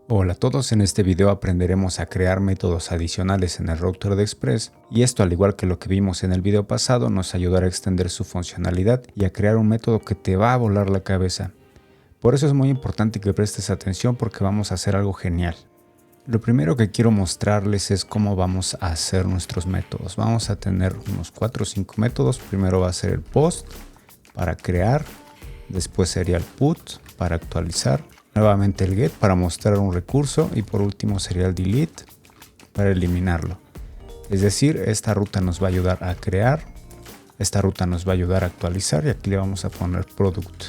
Hola a todos, en este video aprenderemos a crear métodos adicionales en el router de Express y esto, al igual que lo que vimos en el video pasado, nos ayudará a extender su funcionalidad y a crear un método que te va a volar la cabeza. Por eso es muy importante que prestes atención porque vamos a hacer algo genial. Lo primero que quiero mostrarles es cómo vamos a hacer nuestros métodos. Vamos a tener unos 4 o 5 métodos. Primero va a ser el post para crear, después sería el put para actualizar, nuevamente el get para mostrar un recurso y por último sería el delete para eliminarlo. Es decir, esta ruta nos va a ayudar a crear, esta ruta nos va a ayudar a actualizar y aquí le vamos a poner product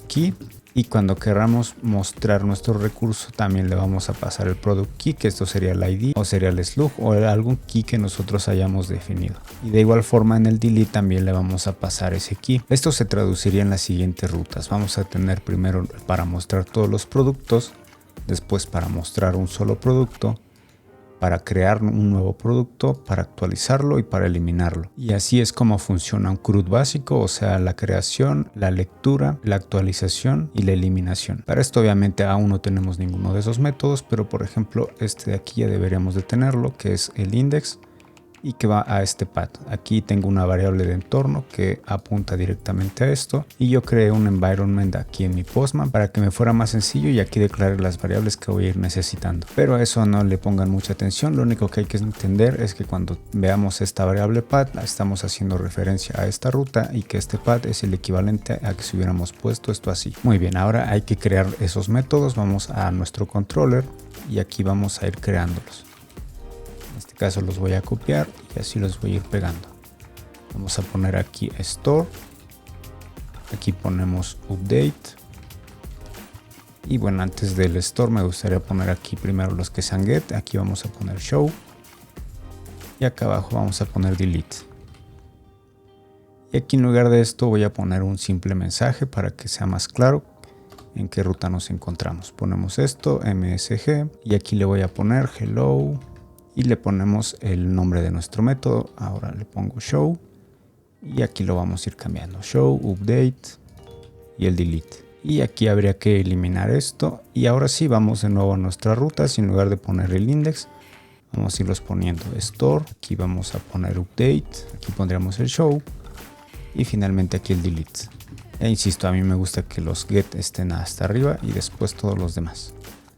key y cuando queramos mostrar nuestro recurso también le vamos a pasar el product key, que esto sería el ID o sería el slug o algún key que nosotros hayamos definido. Y de igual forma en el delete también le vamos a pasar ese key. Esto se traduciría en las siguientes rutas. Vamos a tener primero para mostrar todos los productos, después para mostrar un solo producto, para crear un nuevo producto, para actualizarlo y para eliminarlo. Y así es como funciona un CRUD básico, o sea, la creación, la lectura, la actualización y la eliminación. Para esto obviamente aún no tenemos ninguno de esos métodos, pero por ejemplo este de aquí ya deberíamos de tenerlo, que es el index y que va a este path. Aquí tengo una variable de entorno que apunta directamente a esto y yo creé un environment aquí en mi Postman para que me fuera más sencillo y aquí declaré las variables que voy a ir necesitando. Pero a eso no le pongan mucha atención, lo único que hay que entender es que cuando veamos esta variable path estamos haciendo referencia a esta ruta y que este path es el equivalente a que si hubiéramos puesto esto así. Muy bien, ahora hay que crear esos métodos, vamos a nuestro controller y aquí vamos a ir creándolos. En este caso los voy a copiar y así los voy a ir pegando. Vamos a poner aquí store, aquí ponemos update y bueno, antes del store me gustaría poner aquí primero los que sean get, aquí vamos a poner show y acá abajo vamos a poner delete. Y aquí en lugar de esto voy a poner un simple mensaje para que sea más claro en qué ruta nos encontramos. Ponemos esto, msg, y aquí le voy a poner hello y le ponemos el nombre de nuestro método. Ahora le pongo show y aquí lo vamos a ir cambiando, show, update y el delete. Y aquí habría que eliminar esto y ahora sí vamos de nuevo a nuestras rutas y en lugar de poner el index vamos a irlos poniendo store, aquí vamos a poner update, aquí pondríamos el show y finalmente aquí el delete. E insisto, a mí me gusta que los get estén hasta arriba y después todos los demás.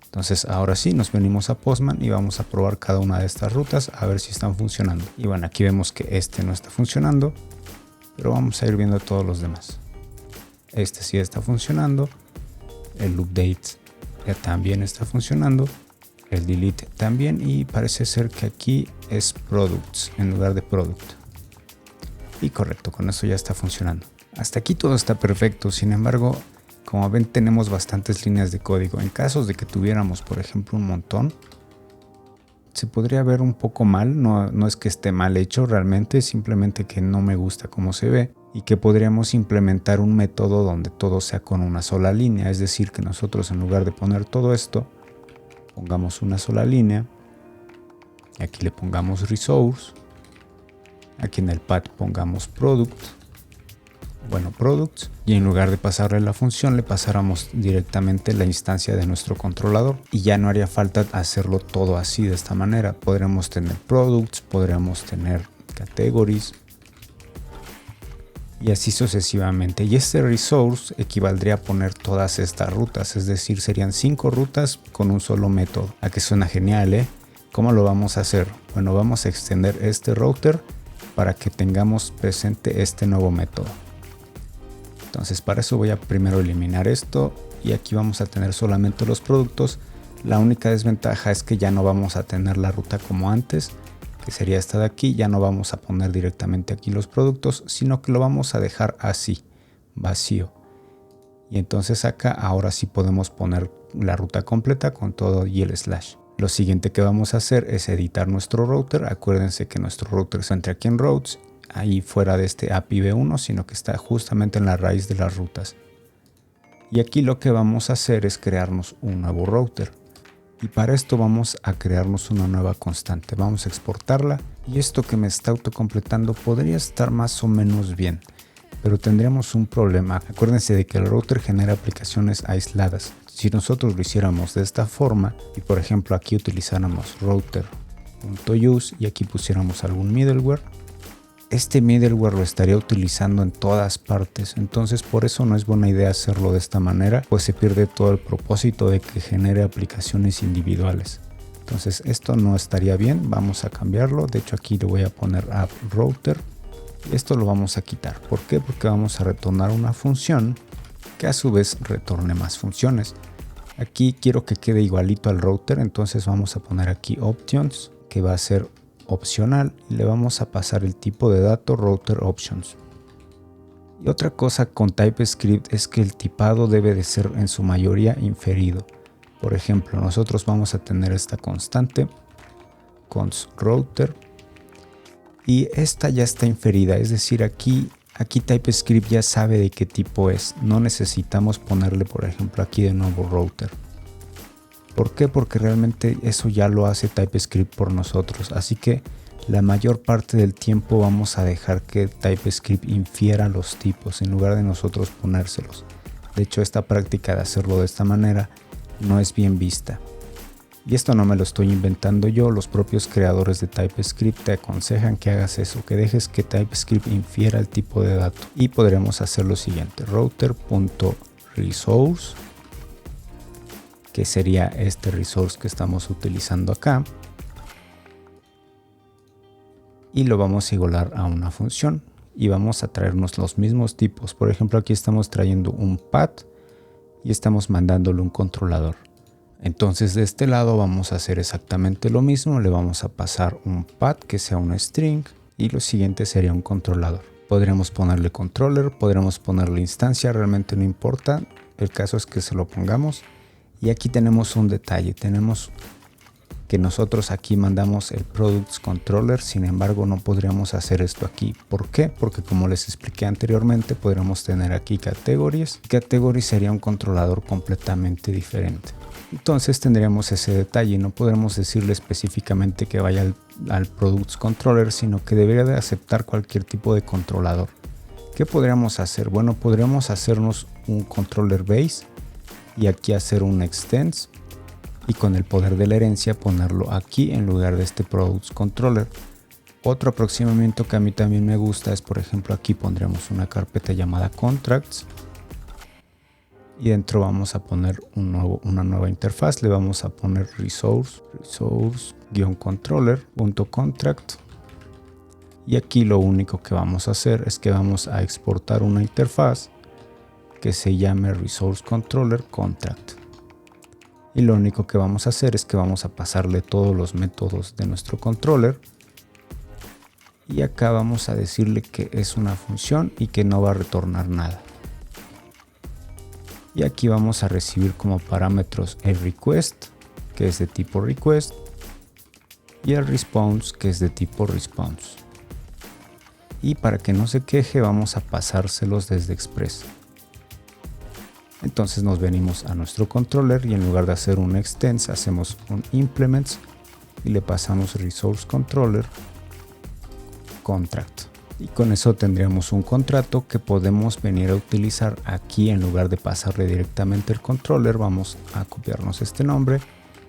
Entonces ahora sí nos venimos a Postman y vamos a probar cada una de estas rutas a ver si están funcionando. Y bueno, aquí vemos que este no está funcionando, pero vamos a ir viendo todos los demás. Este sí está funcionando, el update ya también está funcionando, el delete también y parece ser que aquí es products en lugar de product. Y correcto, con eso ya está funcionando. Hasta aquí todo está perfecto, sin embargo, como ven tenemos bastantes líneas de código. En casos de que tuviéramos por ejemplo un montón, se podría ver un poco mal, no es que esté mal hecho realmente, simplemente que no me gusta cómo se ve y que podríamos implementar un método donde todo sea con una sola línea, es decir que nosotros en lugar de poner todo esto, pongamos una sola línea, aquí le pongamos resource, aquí en el path pongamos products, y en lugar de pasarle la función le pasáramos directamente la instancia de nuestro controlador y ya no haría falta hacerlo todo así de esta manera. Podríamos tener products, podríamos tener categories y así sucesivamente, y este resource equivaldría a poner todas estas rutas, es decir serían 5 rutas con un solo método. ¿A que suena genial, eh? ¿Cómo lo vamos a hacer? Bueno, vamos a extender este router para que tengamos presente este nuevo método. Entonces para eso voy a primero eliminar esto y aquí vamos a tener solamente los productos. La única desventaja es que ya no vamos a tener la ruta como antes, que sería esta de aquí. Ya no vamos a poner directamente aquí los productos, sino que lo vamos a dejar así, vacío. Y entonces acá ahora sí podemos poner la ruta completa con todo y el slash. Lo siguiente que vamos a hacer es editar nuestro router. Acuérdense que nuestro router se entra aquí en routes, ahí fuera de este API v1, sino que está justamente en la raíz de las rutas. Y aquí lo que vamos a hacer es crearnos un nuevo router. Y para esto vamos a crearnos una nueva constante. Vamos a exportarla y esto que me está autocompletando podría estar más o menos bien. pero tendríamos un problema. Acuérdense de que el router genera aplicaciones aisladas. Si nosotros lo hiciéramos de esta forma y por ejemplo aquí utilizáramos router.use y aquí pusiéramos algún middleware, este middleware lo estaría utilizando en todas partes. Entonces por eso no es buena idea hacerlo de esta manera, pues se pierde todo el propósito de que genere aplicaciones individuales. Entonces esto no estaría bien, vamos a cambiarlo. De hecho aquí le voy a poner app router y esto lo vamos a quitar. ¿Por qué? Porque vamos a retornar una función que a su vez retorne más funciones. Aquí quiero que quede igualito al router, entonces vamos a poner aquí options, que va a ser opcional, y le vamos a pasar el tipo de dato router options. Y otra cosa con TypeScript es que el tipado debe de ser en su mayoría inferido. Por ejemplo, nosotros vamos a tener esta constante const router y esta ya está inferida, es decir, aquí TypeScript ya sabe de qué tipo es. No necesitamos ponerle, por ejemplo, aquí de nuevo router. ¿Por qué? Porque realmente eso ya lo hace TypeScript por nosotros. Así que la mayor parte del tiempo vamos a dejar que TypeScript infiera los tipos en lugar de nosotros ponérselos. De hecho, esta práctica de hacerlo de esta manera no es bien vista. Y esto no me lo estoy inventando yo, los propios creadores de TypeScript te aconsejan que hagas eso, que dejes que TypeScript infiera el tipo de dato. Y podremos hacer lo siguiente, router.resource, que sería este resource que estamos utilizando acá. Y lo vamos a igualar a una función y vamos a traernos los mismos tipos. Por ejemplo, aquí estamos trayendo un path y estamos mandándole un controlador. Entonces de este lado vamos a hacer exactamente lo mismo, le vamos a pasar un path que sea una string y lo siguiente sería un controlador. Podríamos ponerle controller, podríamos ponerle instancia, realmente no importa, el caso es que se lo pongamos. Y aquí tenemos un detalle, tenemos que nosotros aquí mandamos el products controller, sin embargo no podríamos hacer esto aquí. ¿Por qué? Porque como les expliqué anteriormente, podríamos tener aquí categories. Categories sería un controlador completamente diferente. Entonces tendríamos ese detalle, no podremos decirle específicamente que vaya al products controller, sino que debería de aceptar cualquier tipo de controlador. ¿Qué podríamos hacer? Bueno, podríamos hacernos un controller base y aquí hacer un extends y con el poder de la herencia ponerlo aquí en lugar de este products controller. Otro aproximamiento que a mí también me gusta es, por ejemplo, aquí pondremos una carpeta llamada contracts y dentro vamos a poner una nueva interfaz, le vamos a poner resource-controller.contract y aquí lo único que vamos a hacer es que vamos a exportar una interfaz que se llame resource controller contract y lo único que vamos a hacer es que vamos a pasarle todos los métodos de nuestro controller y acá vamos a decirle que es una función y que no va a retornar nada. Y aquí vamos a recibir como parámetros el request, que es de tipo request, y el response, que es de tipo response. Y para que no se queje, vamos a pasárselos desde Express. Entonces nos venimos a nuestro controller y en lugar de hacer un extends, hacemos un implements y le pasamos resource controller contract. Y con eso tendríamos un contrato que podemos venir a utilizar aquí en lugar de pasarle directamente el controller. Vamos a copiarnos este nombre,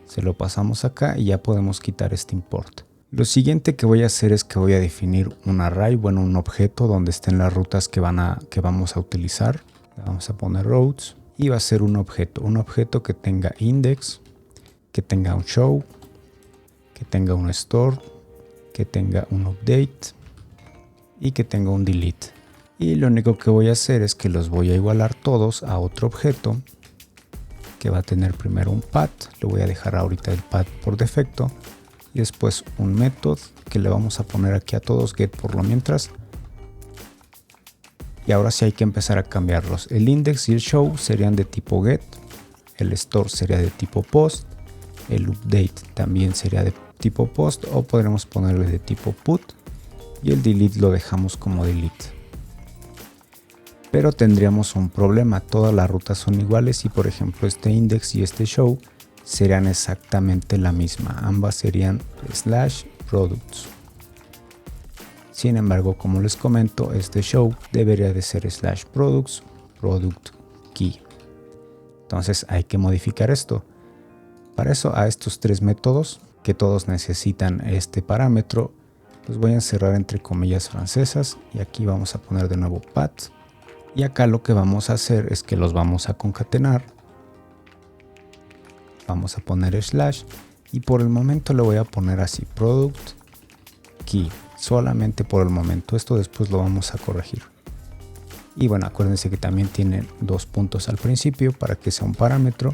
se lo pasamos acá y ya podemos quitar este import. Lo siguiente que voy a hacer es que voy a definir un array, bueno, un objeto donde estén las rutas que vamos a utilizar. Le vamos a poner routes y va a ser un objeto que tenga index, que tenga un show, que tenga un store, que tenga un update y que tenga un delete. Y lo único que voy a hacer es que los voy a igualar todos a otro objeto que va a tener primero un path, lo voy a dejar ahorita el path por defecto, y después un método que le vamos a poner aquí a todos get por lo mientras. Y ahora sí hay que empezar a cambiarlos. El index y el show serían de tipo get, el store sería de tipo post, el update también sería de tipo post o podremos ponerle de tipo put. Y el delete lo dejamos como delete. Pero tendríamos un problema, todas las rutas son iguales y por ejemplo este index y este show serían exactamente la misma, ambas serían /products. Sin embargo, como les comento, este show debería de ser /products product key. Entonces hay que modificar esto. Para eso a estos tres métodos que todos necesitan este parámetro, los voy a encerrar entre comillas francesas y aquí vamos a poner de nuevo path. Y acá lo que vamos a hacer es que los vamos a concatenar. Vamos a poner slash y por el momento le voy a poner así product key. Solamente por el momento. Esto después lo vamos a corregir. Y bueno, acuérdense que también tiene 2 puntos al principio para que sea un parámetro.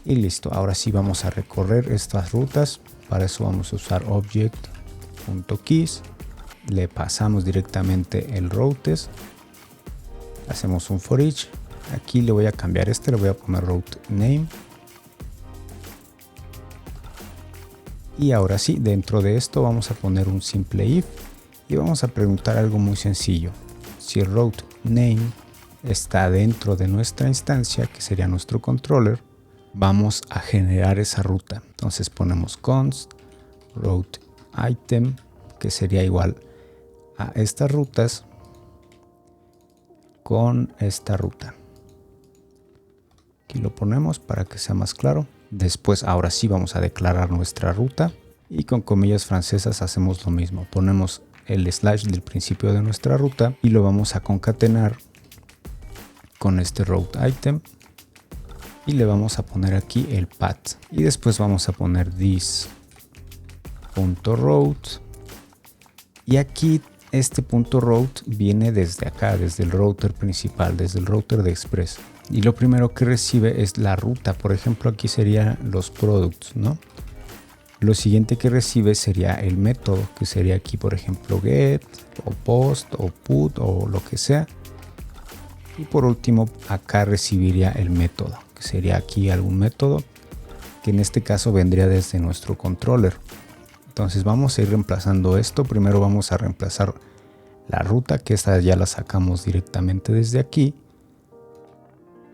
Y listo. Ahora sí vamos a recorrer estas rutas. Para eso vamos a usar object.keys. Le pasamos directamente el routes. Hacemos un for each. Aquí le voy a cambiar le voy a poner route name. Y ahora sí, dentro de esto vamos a poner un simple if y vamos a preguntar algo muy sencillo. Si el route name está dentro de nuestra instancia, que sería nuestro controller, vamos a generar esa ruta. Entonces ponemos const route item, que sería igual a estas rutas con esta ruta. Aquí lo ponemos para que sea más claro. Después, ahora sí vamos a declarar nuestra ruta y con comillas francesas hacemos lo mismo. Ponemos el slash del principio de nuestra ruta y lo vamos a concatenar con este route item y le vamos a poner aquí el path y después vamos a poner this.route y aquí este punto route viene desde acá, desde el router principal, desde el router de Express. Y lo primero que recibe es la ruta. Por ejemplo, aquí serían los products, ¿no? Lo siguiente que recibe sería el método, que sería aquí, por ejemplo, get, o post, o put, o lo que sea. Y por último, acá recibiría el método, que sería aquí algún método, que en este caso vendría desde nuestro controller. Entonces vamos a ir reemplazando esto. Primero vamos a reemplazar la ruta, que esta ya la sacamos directamente desde aquí.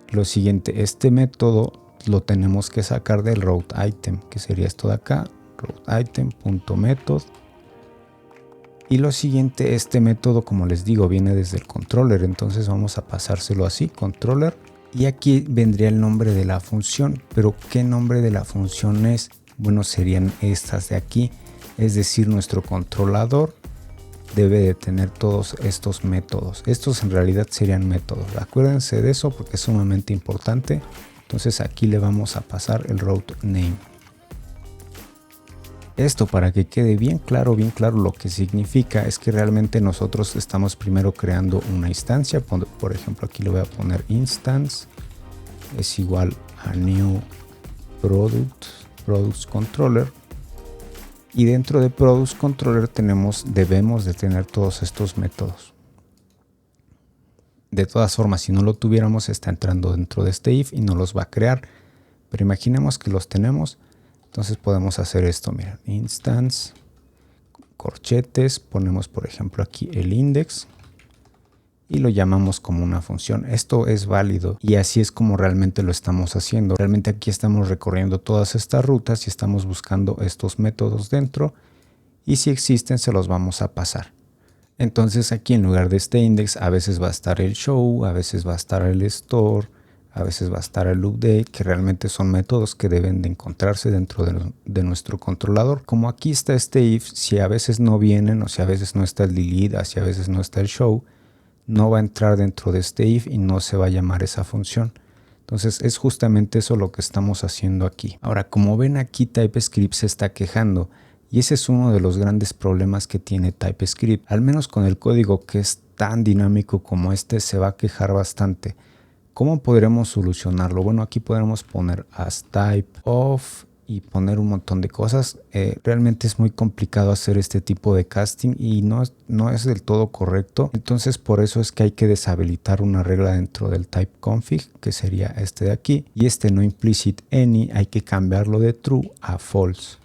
Lo siguiente, este método lo tenemos que sacar del route item, que sería esto de acá, route item.method. Y lo siguiente, este método, como les digo, viene desde el controller, entonces vamos a pasárselo así, controller. Y aquí vendría el nombre de la función, pero ¿qué nombre de la función es? Bueno, serían estas de aquí, es decir, nuestro controlador debe de tener todos estos métodos. Estos en realidad serían métodos. Acuérdense de eso porque es sumamente importante. Entonces aquí le vamos a pasar el route name. Esto, para que quede bien claro lo que significa es que realmente nosotros estamos primero creando una instancia. Por ejemplo, aquí le voy a poner instance es igual a new products controller. Y dentro de Products Controller debemos de tener todos estos métodos. De todas formas, si no lo tuviéramos, está entrando dentro de este if y no los va a crear. Pero imaginemos que los tenemos. Entonces podemos hacer esto. Miren, instance, corchetes, ponemos por ejemplo aquí el index y lo llamamos como una función. Esto es válido y así es como realmente lo estamos haciendo. Realmente aquí estamos recorriendo todas estas rutas y estamos buscando estos métodos dentro y si existen se los vamos a pasar. Entonces aquí en lugar de este index a veces va a estar el show, a veces va a estar el store, a veces va a estar el update, que realmente son métodos que deben de encontrarse dentro de nuestro controlador. Como aquí está este if, si a veces no vienen o si a veces no está el delete, si a veces no está el show, no va a entrar dentro de este if y no se va a llamar esa función. Entonces es justamente eso lo que estamos haciendo aquí. Ahora, como ven aquí, TypeScript se está quejando y ese es uno de los grandes problemas que tiene TypeScript. Al menos con el código que es tan dinámico como este se va a quejar bastante. ¿Cómo podremos solucionarlo? Bueno, aquí podremos poner as type of y poner un montón de cosas. Realmente es muy complicado hacer este tipo de casting y no es del todo correcto. Entonces por eso es que hay que deshabilitar una regla dentro del type config, que sería este de aquí. Y este no implicit any hay que cambiarlo de true a false.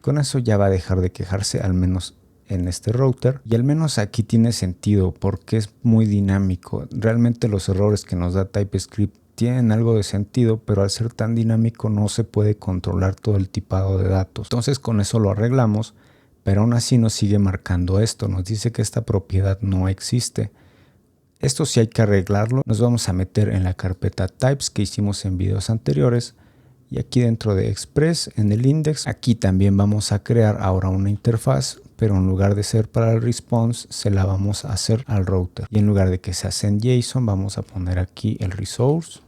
Con eso ya va a dejar de quejarse, al menos en este router, y al menos aquí tiene sentido porque es muy dinámico. Realmente los errores que nos da TypeScript tienen algo de sentido, pero al ser tan dinámico no se puede controlar todo el tipado de datos. Entonces con eso lo arreglamos, pero aún así nos sigue marcando esto, nos dice que esta propiedad no existe. Esto sí hay que arreglarlo. Nos vamos a meter en la carpeta types que hicimos en videos anteriores. Y aquí dentro de Express, en el index, aquí también vamos a crear ahora una interfaz, pero en lugar de ser para el response, se la vamos a hacer al router. Y en lugar de que sea send JSON, vamos a poner aquí el resource.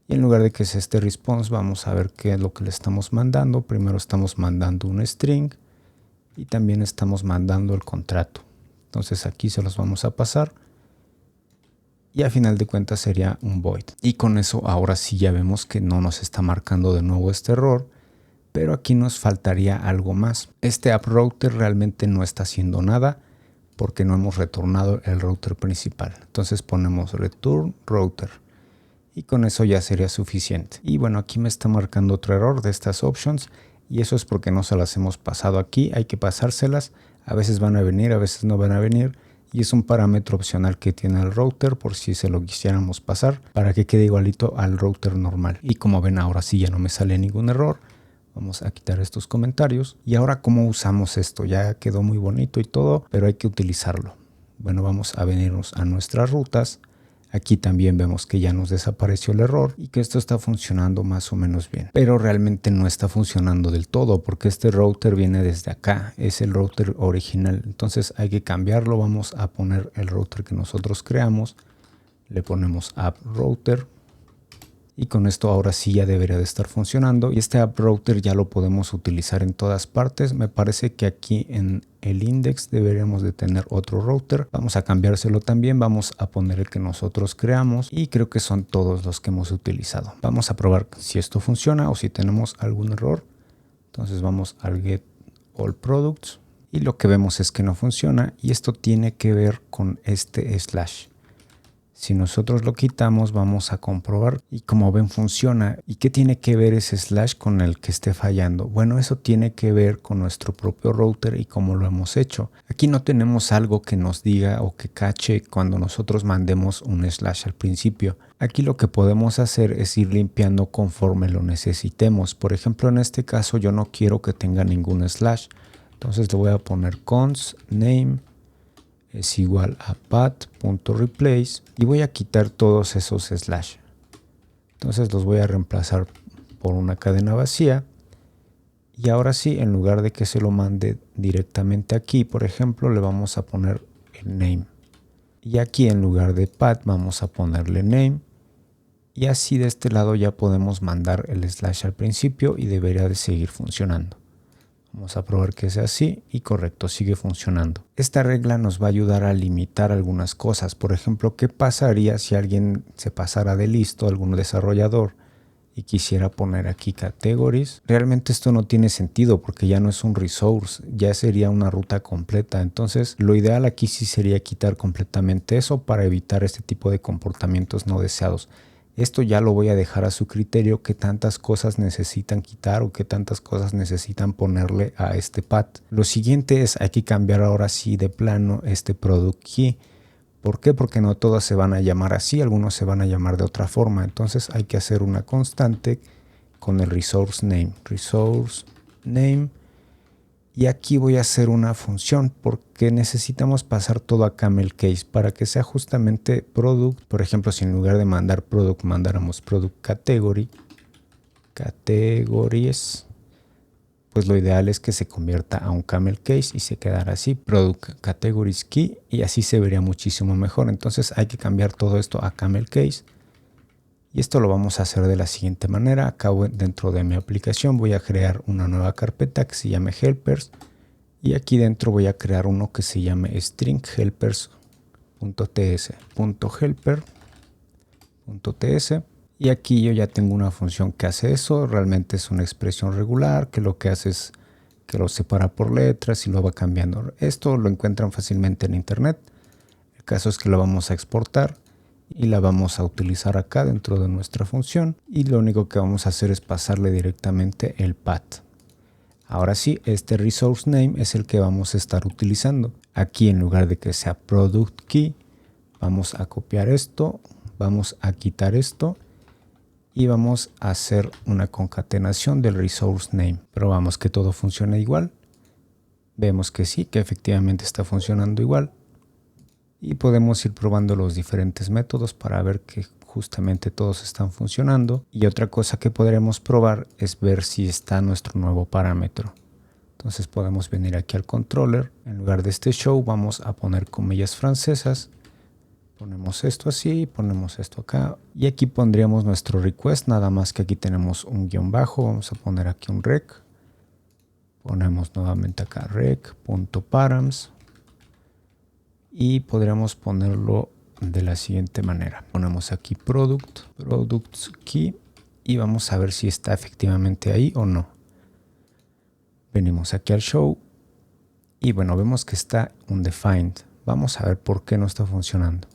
Y en lugar de que sea este response, vamos a ver qué es lo que le estamos mandando. Primero estamos mandando un string y también estamos mandando el contrato. Entonces aquí se los vamos a pasar. Y a final de cuentas sería un void. Y con eso ahora sí ya vemos que no nos está marcando de nuevo este error. Pero aquí nos faltaría algo más. Este app router realmente no está haciendo nada porque no hemos retornado el router principal. Entonces ponemos return router. Y con eso ya sería suficiente. Y bueno, aquí me está marcando otro error de estas options. Y eso es porque no se las hemos pasado aquí. Hay que pasárselas. A veces van a venir, a veces no van a venir. Y es un parámetro opcional que tiene el router por si se lo quisiéramos pasar para que quede igualito al router normal. Y como ven, ahora sí ya no me sale ningún error. Vamos a quitar estos comentarios. Y ahora, ¿cómo usamos esto? Ya quedó muy bonito y todo, pero hay que utilizarlo. Bueno, vamos a venirnos a nuestras rutas. Aquí también vemos que ya nos desapareció el error y que esto está funcionando más o menos bien. Pero realmente no está funcionando del todo porque este router viene desde acá. Es el router original. Entonces hay que cambiarlo. Vamos a poner el router que nosotros creamos. Le ponemos app router. Y con esto ahora sí ya debería de estar funcionando. Y este app router ya lo podemos utilizar en todas partes. Me parece que aquí en el index deberíamos de tener otro router. Vamos a cambiárselo también. Vamos a poner el que nosotros creamos. Y creo que son todos los que hemos utilizado. Vamos a probar si esto funciona o si tenemos algún error. Entonces vamos al get all products. Y lo que vemos es que no funciona. Y esto tiene que ver con este slash. Si nosotros lo quitamos, vamos a comprobar y como ven funciona. ¿Y qué tiene que ver ese slash con el que esté fallando? Bueno, eso tiene que ver con nuestro propio router y cómo lo hemos hecho. Aquí no tenemos algo que nos diga o que cache cuando nosotros mandemos un slash al principio. Aquí lo que podemos hacer es ir limpiando conforme lo necesitemos. Por ejemplo, en este caso yo no quiero que tenga ningún slash. Entonces le voy a poner const name es igual a path.replace y voy a quitar todos esos slash. Entonces los voy a reemplazar por una cadena vacía y ahora sí, en lugar de que se lo mande directamente aquí, por ejemplo, le vamos a poner el name y aquí en lugar de path vamos a ponerle name y así de este lado ya podemos mandar el slash al principio y debería de seguir funcionando. Vamos a probar que sea así y correcto, sigue funcionando. Esta regla nos va a ayudar a limitar algunas cosas. Por ejemplo, ¿qué pasaría si alguien se pasara de listo, algún desarrollador, y quisiera poner aquí categories? Realmente esto no tiene sentido porque ya no es un resource, ya sería una ruta completa. Entonces, lo ideal aquí sí sería quitar completamente eso para evitar este tipo de comportamientos no deseados. Esto ya lo voy a dejar a su criterio, qué tantas cosas necesitan quitar o qué tantas cosas necesitan ponerle a este path. Lo siguiente es, hay que cambiar ahora sí de plano este product key. ¿Por qué? Porque no todos se van a llamar así, algunos se van a llamar de otra forma. Entonces hay que hacer una constante con el resource name. Resource name. Y aquí voy a hacer una función porque necesitamos pasar todo a camel case para que sea justamente product. Por ejemplo, si en lugar de mandar product mandáramos product category, categories, pues lo ideal es que se convierta a un camel case y se quedara así, product categories key, y así se vería muchísimo mejor. Entonces hay que cambiar todo esto a camel case. Y esto lo vamos a hacer de la siguiente manera. Acá dentro de mi aplicación voy a crear una nueva carpeta que se llame helpers. Y aquí dentro voy a crear uno que se llame string helpers.ts. .helper.ts. Y aquí yo ya tengo una función que hace eso. Realmente es una expresión regular que lo que hace es que lo separa por letras y lo va cambiando. Esto lo encuentran fácilmente en internet. El caso es que lo vamos a exportar y la vamos a utilizar acá dentro de nuestra función y lo único que vamos a hacer es pasarle directamente el path. Ahora sí, este resource name es el que vamos a estar utilizando. Aquí en lugar de que sea product key, vamos a copiar esto, vamos a quitar esto y vamos a hacer una concatenación del resource name. Probamos que todo funcione igual. Vemos que sí, que efectivamente está funcionando igual. y podemos ir probando los diferentes métodos para ver que justamente todos están funcionando. Y otra cosa que podremos probar es ver si está nuestro nuevo parámetro. Entonces podemos venir aquí al controller, en lugar de este show vamos a poner comillas francesas, ponemos esto así, ponemos esto acá y aquí pondríamos nuestro request, nada más que aquí tenemos un guión bajo, vamos a poner aquí un rec, ponemos nuevamente acá rec.params y podríamos ponerlo de la siguiente manera, ponemos aquí products key y vamos a ver si está efectivamente ahí o no. Venimos aquí al show y bueno, vemos que está undefined. Vamos a ver por qué no está funcionando.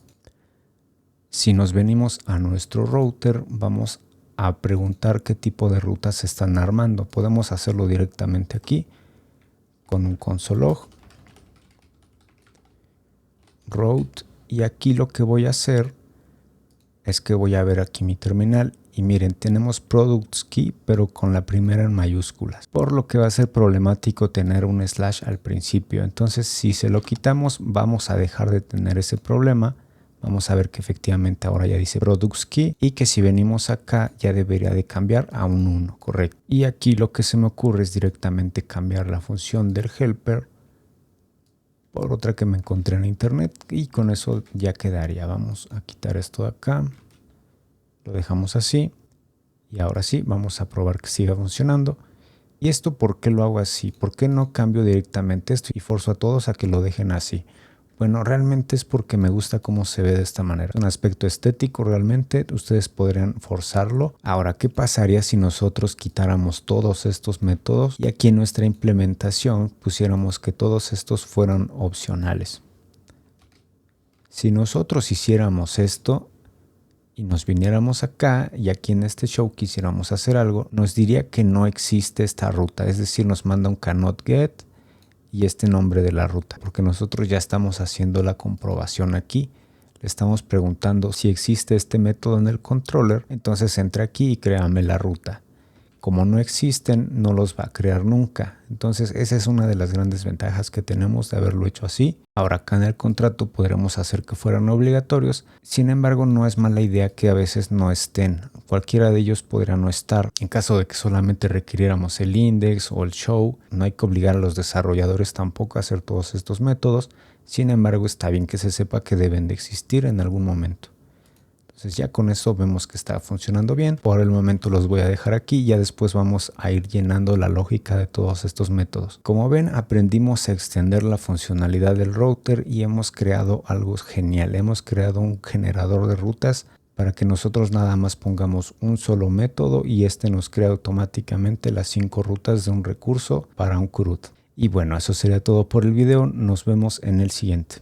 Si nos venimos a nuestro router, vamos a preguntar qué tipo de rutas se están armando. Podemos hacerlo directamente aquí con un console log route y aquí lo que voy a hacer es que voy a ver aquí mi terminal y miren, tenemos products key pero con la primera en mayúsculas, por lo que va a ser problemático tener un slash al principio. Entonces si se lo quitamos vamos a dejar de tener ese problema. Vamos a ver que efectivamente ahora ya dice products key y que si venimos acá ya debería de cambiar a un 1, correcto. Y aquí lo que se me ocurre es directamente cambiar la función del helper por otra que me encontré en internet y con eso ya quedaría. Vamos a quitar esto de acá, lo dejamos así y ahora sí vamos a probar que siga funcionando. ¿Y esto por qué lo hago así? ¿Por qué no cambio directamente esto y forzo a todos a que lo dejen así? Bueno, realmente es porque me gusta cómo se ve de esta manera. Un aspecto estético realmente, ustedes podrían forzarlo. Ahora, ¿qué pasaría si nosotros quitáramos todos estos métodos y aquí en nuestra implementación pusiéramos que todos estos fueran opcionales? Si nosotros hiciéramos esto y nos viniéramos acá y aquí en este show quisiéramos hacer algo, nos diría que no existe esta ruta, es decir, nos manda un cannot get y este nombre de la ruta, porque nosotros ya estamos haciendo la comprobación aquí. Le estamos preguntando si existe este método en el controller, entonces entra aquí y créame la ruta. Como no existen, no los va a crear nunca. Entonces esa es una de las grandes ventajas que tenemos de haberlo hecho así. Ahora acá en el contrato podremos hacer que fueran obligatorios. Sin embargo, no es mala idea que a veces no estén. Cualquiera de ellos podría no estar. En caso de que solamente requiriéramos el index o el show, no hay que obligar a los desarrolladores tampoco a hacer todos estos métodos. Sin embargo, está bien que se sepa que deben de existir en algún momento. Entonces ya con eso vemos que está funcionando bien. Por el momento los voy a dejar aquí y ya después vamos a ir llenando la lógica de todos estos métodos. Como ven, aprendimos a extender la funcionalidad del router y hemos creado algo genial. Hemos creado un generador de rutas para que nosotros nada más pongamos un solo método y este nos crea automáticamente las 5 rutas de un recurso para un CRUD. Y bueno, eso sería todo por el video. Nos vemos en el siguiente.